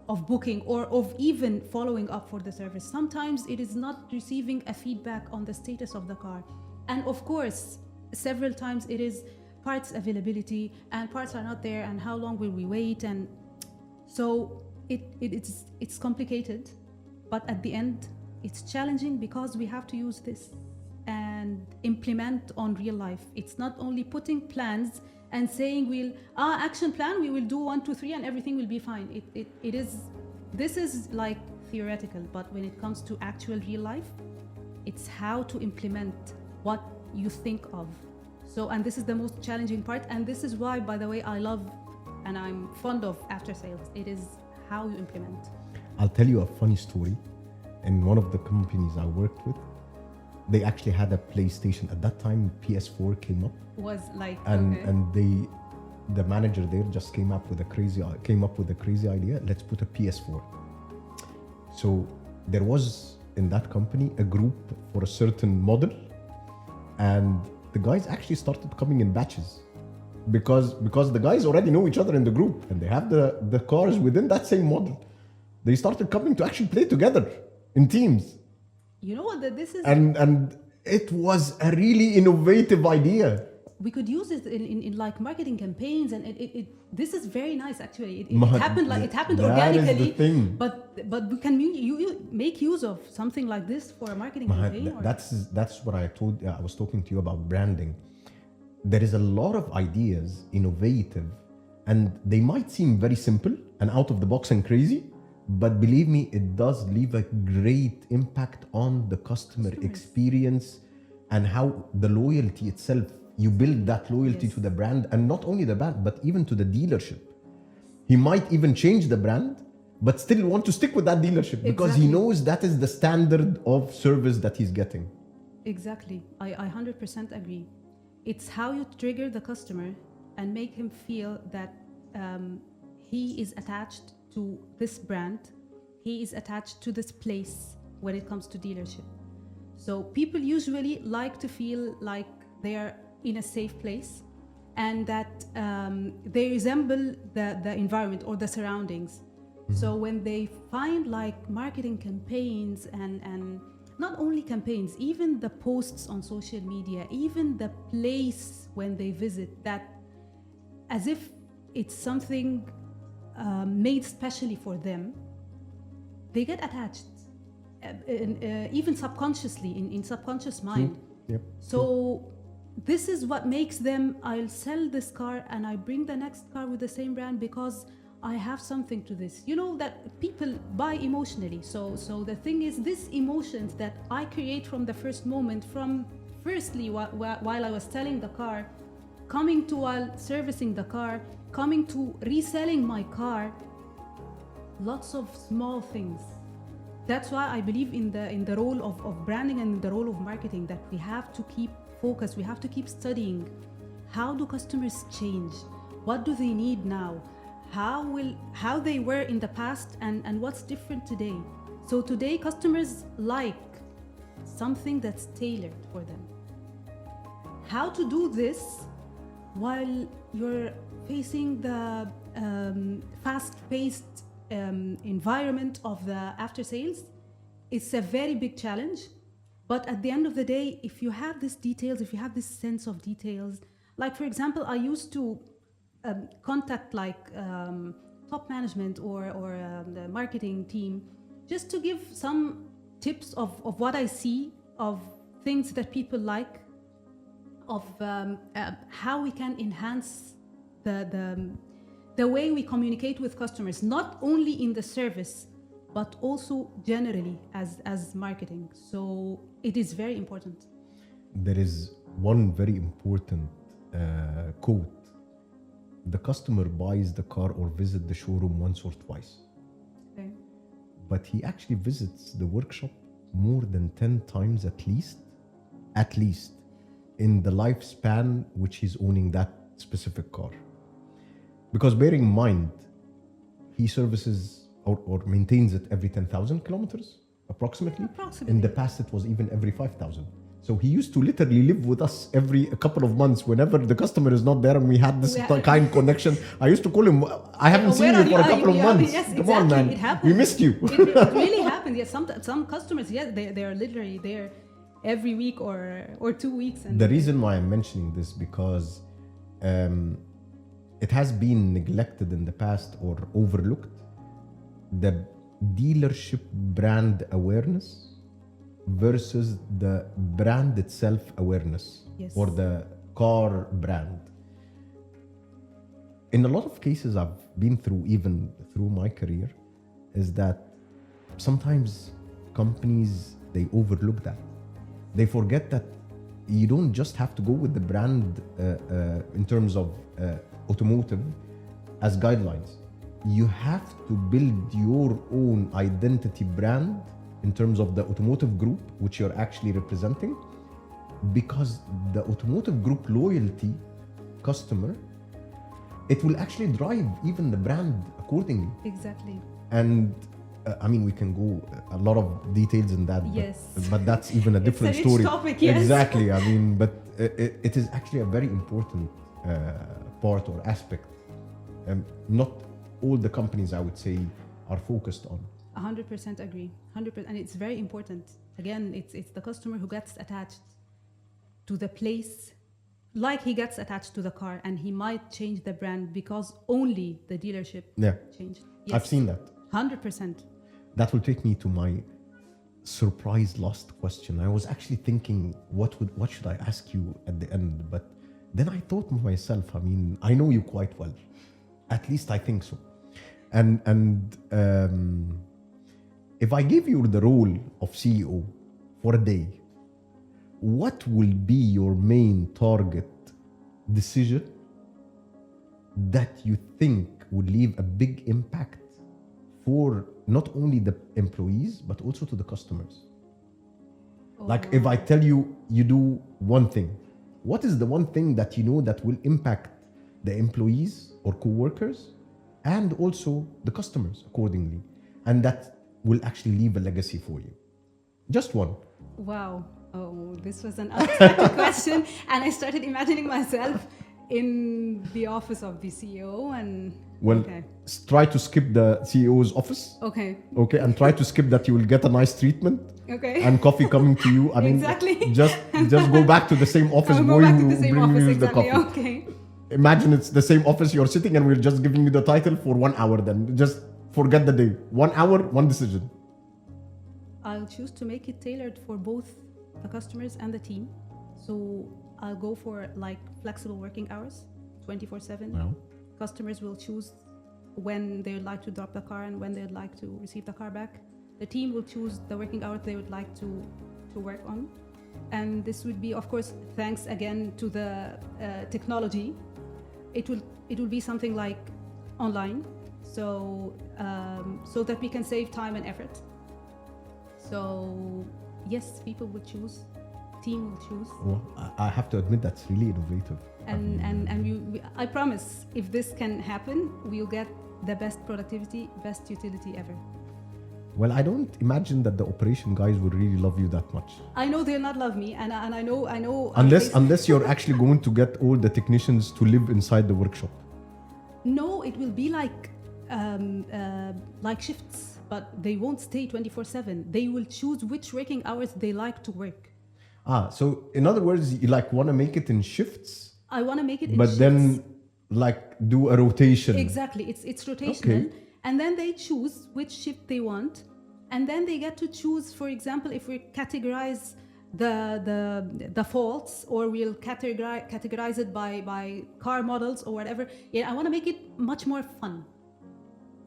of booking or of even following up for the service. Sometimes it is not receiving a feedback on the status of the car. And of course, several times it is parts availability and parts are not there and how long will we wait. And so it's complicated. But at the end, it's challenging because we have to use this and implement on real life. It's not only putting plans and saying action plan, we will do 1, 2, 3 and everything will be fine. This is like theoretical, but when it comes to actual real life, it's how to implement what you think of. So, and this is the most challenging part. And this is why, by the way, I love and I'm fond of after sales. It is how you implement. I'll tell you a funny story. In one of the companies I worked with, they actually had a PlayStation. At that time, PS4 came up. Was like and the manager there just came up with a crazy idea. Let's put a PS4. So there was in that company a group for a certain model, and the guys actually started coming in batches because the guys already know each other in the group and they have the cars within that same model. they started coming to actually play together in teams. You know what? That this is. And it was a really innovative idea. We could use it in like marketing campaigns, and this is very nice actually. It Mahad, happened like it happened that is organically. the thing. But we can you make use of something like this for a marketing campaign. Or? That's what I was talking to you about branding. There is a lot of ideas, innovative, and they might seem very simple and out of the box and crazy, but believe me, it does leave a great impact on the customer experience and how the loyalty itself, you build that loyalty to the brand, and not only the brand, but even to the dealership. He might even change the brand, but still want to stick with that dealership because he knows that is the standard of service that he's getting. Exactly. I 100% agree. It's how you trigger the customer and make him feel that he is attached to this brand, he is attached to this place when it comes to dealership. So people usually like to feel like they are in a safe place and that they resemble the environment or the surroundings. So when they find like marketing campaigns and not only campaigns, even the posts on social media, even the place when they visit, that as if it's something made specially for them, they get attached, even subconsciously, in subconscious mind. Yep. So this is what makes them, I'll sell this car and I bring the next car with the same brand because I have something to this. You know that people buy emotionally. So the thing is, this emotions that I create from the first moment, from firstly while I was selling the car, coming to while servicing the car, coming to reselling my car, lots of small things. That's why I believe in the role of branding and the role of marketing, that we have to keep focused, we have to keep studying. How do customers change? What do they need now? How they were in the past and what's different today. So today customers like something that's tailored for them. How to do this while you're facing the fast-paced environment of the after sales? It's a very big challenge, but at the end of the day, if you have these details, if you have this sense of details, like for example, I used to contact like top management or the marketing team just to give some tips of what I see, of things that people like, of how we can enhance the way we communicate with customers, not only in the service but also generally as marketing. So it is very important. There is one very important quote. The customer buys the car or visits the showroom once or twice. Okay. But he actually visits the workshop more than 10 times at least in the lifespan which he's owning that specific car. Because bearing in mind, he services or maintains it every 10,000 kilometers, approximately. In the past, it was even every 5,000. So he used to literally live with us every couple of months. Whenever the customer is not there and we had this kind connection, I used to call him, I haven't seen you for a couple of months. Yes, Come exactly. on, man. It happens. We missed you. It really happens. Yes, some customers, yes, they are literally there every week or 2 weeks. And the reason why I'm mentioning this, because it has been neglected in the past or overlooked, the dealership brand awareness versus the brand itself awareness. Yes. Or the car brand. In a lot of cases I've been through, even through my career, is that sometimes companies, they overlook that. They forget that you don't just have to go with the brand in terms of automotive as guidelines. You have to build your own identity brand in terms of the automotive group which you're actually representing, because the automotive group loyalty customer, it will actually drive even the brand accordingly. Exactly. And I mean, we can go a lot of details in that, Yes. but that's even a different It's a rich story. topic, yes. Exactly. I mean, but it is actually a very important part or aspect. Not all the companies, I would say, are focused on. 100% agree. 100%, and it's very important. Again, it's the customer who gets attached to the place, like he gets attached to the car, and he might change the brand because only the dealership Yeah, changed. I've seen that. 100%. That will take me to my surprise last question. I was actually thinking, what should I ask you at the end? But then I thought to myself, I mean, I know you quite well. At least I think so. And if I give you the role of CEO for a day, what will be your main target decision that you think would leave a big impact for not only the employees, but also to the customers? Like if I tell you, you do one thing, what is the one thing that you know that will impact the employees or co-workers and also the customers accordingly, and that will actually leave a legacy for you? Just one. Wow. Oh, this was an unexpected question. And I started imagining myself in the office of the CEO and... Well, okay. Try to skip the CEO's office. Okay. Okay, and try to skip that you will get a nice treatment. Okay. And coffee coming to you. I mean, exactly. just go back to the same office I'll boy go back who to the same bring office, you exactly. the coffee. Okay. Imagine it's the same office you're sitting and we're just giving you the title for 1 hour. Then just forget the day. 1 hour, one decision. I'll choose to make it tailored for both the customers and the team. So I'll go for like flexible working hours, 24/7. Wow. Customers will choose when they would like to drop the car and when they would like to receive the car back. The team will choose the working hours they would like to work on. And this would be, of course, thanks again to the technology. It will be something like online, so that we can save time and effort. So yes, people will choose, team will choose. Well, I have to admit that's really innovative. And I promise, if this can happen, we'll get the best productivity, best utility ever. Well, I don't imagine that the operation guys would really love you that much. I know they'll not love me, and I know. Unless you're actually going to get all the technicians to live inside the workshop. No, it will be like shifts, but they won't stay 24/7. They will choose which working hours they like to work. So in other words, you like want to make it in shifts. I want to make it in but shifts. Then like do a rotation. Exactly, it's rotational. Okay. And then they choose which shift they want, and then they get to choose, for example, if we categorize the faults, or we'll categorize it by car models or whatever. Yeah, I want to make it much more fun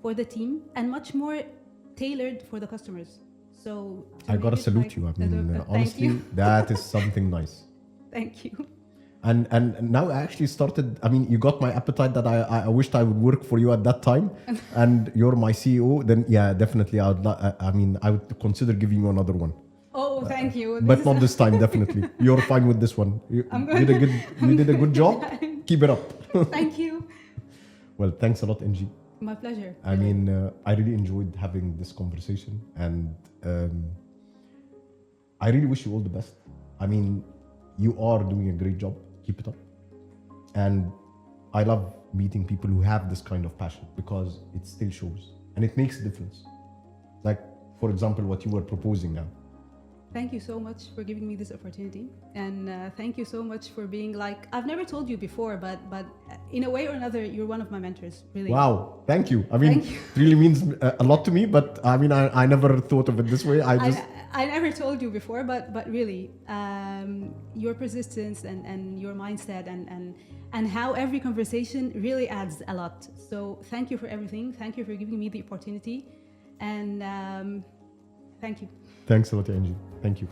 for the team and much more tailored for the customers. So I gotta salute you. I mean, honestly, that is something nice. Thank you. And now I actually started, I mean, you got my appetite that I wished I would work for you at that time. And you're my CEO, then yeah, definitely I would consider giving you another one. Oh, thank you. But not this time, definitely. You're fine with this one. You did a good job. Keep it up. Thank you. Well, thanks a lot, Angie. My pleasure. I mean, I really enjoyed having this conversation, and I really wish you all the best. I mean, you are doing a great job. Keep it up. And I love meeting people who have this kind of passion, because it still shows and it makes a difference. Like, for example, what you were proposing now. Thank you so much for giving me this opportunity, and thank you so much for being like, I've never told you before, but in a way or another, you're one of my mentors, really. Wow, thank you. I mean, it really means a lot to me, but I mean, I never thought of it this way. I never told you before, but really, your persistence and your mindset and how every conversation really adds a lot. So thank you for everything. Thank you for giving me the opportunity, and thank you. Thanks a lot, Angie. Thank you.